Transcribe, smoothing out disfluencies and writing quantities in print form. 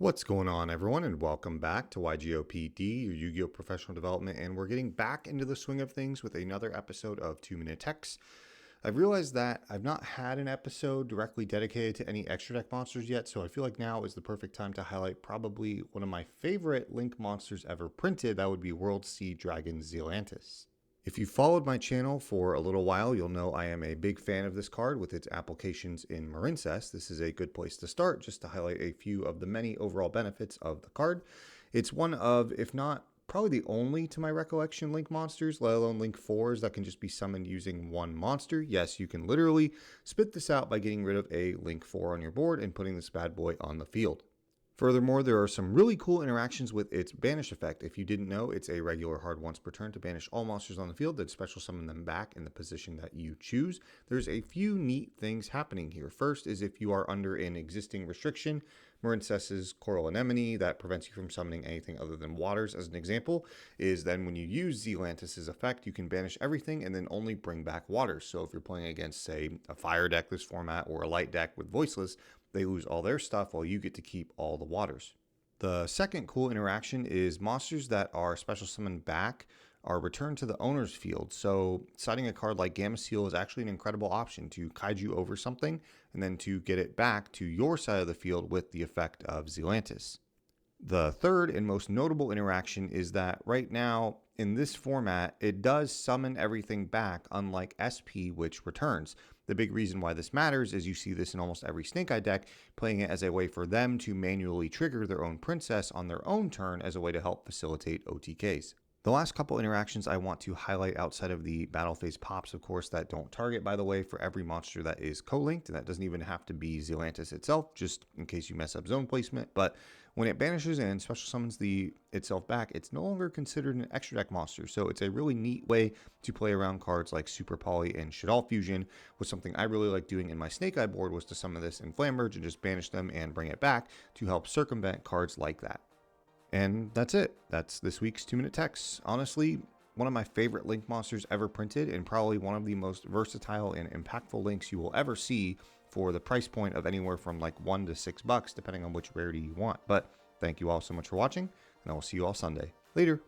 What's going on, everyone, and welcome back to YGOPD, your Yu-Gi-Oh! Professional Development, and we're getting back into the swing of things with another episode of 2-Minute Techs. I've realized that I've not had an episode directly dedicated to any extra deck monsters yet, so I feel like now is the perfect time to highlight probably one of my favorite Link monsters ever printed. That would be World Sea Dragon Xelantis. If you've followed my channel for a little while, you'll know I am a big fan of this card with its applications in Marincess. This is a good place to start just to highlight a few of the many overall benefits of the card. It's one of, if not probably the only to my recollection, Link monsters, let alone Link 4s, that can just be summoned using one monster. Yes, you can literally spit this out by getting rid of a Link 4 on your board and putting this bad boy on the field. Furthermore, there are some really cool interactions with its banish effect. If you didn't know, it's a regular hard once per turn to banish all monsters on the field, then special summon them back in the position that you choose. There's a few neat things happening here. First is if you are under an existing restriction, Marincess's Coral Anemone that prevents you from summoning anything other than waters, as an example, is then when you use Xelantis' effect, you can banish everything and then only bring back waters. So if you're playing against, say, a fire deck this format or a light deck with Voiceless, they lose all their stuff while you get to keep all the waters. The second cool interaction is monsters that are special summoned back are returned to the owner's field. So citing a card like Gameciel is actually an incredible option to kaiju over something and then to get it back to your side of the field with the effect of Xelantis. The third and most notable interaction is that right now in this format, it does summon everything back, unlike SP, which returns. The big reason why this matters is you see this in almost every Snake Eye deck, playing it as a way for them to manually trigger their own princess on their own turn as a way to help facilitate OTKs. The last couple interactions I want to highlight outside of the battle phase pops, of course, that don't target, by the way, for every monster that is co-linked, and that doesn't even have to be Xelantis itself, just in case you mess up zone placement. But when it banishes and special summons itself back, it's no longer considered an extra deck monster. So it's a really neat way to play around cards like Super Poly and Shaddoll Fusion. Was something I really like doing in my Snake Eye board was to summon this in Flamberge and just banish them and bring it back to help circumvent cards like that. And that's it. That's this week's 2-Minute Techs. Honestly, one of my favorite Link monsters ever printed and probably one of the most versatile and impactful Links you will ever see for the price point of anywhere from like $1 to $6, depending on which rarity you want. But thank you all so much for watching, and I will see you all Sunday. Later.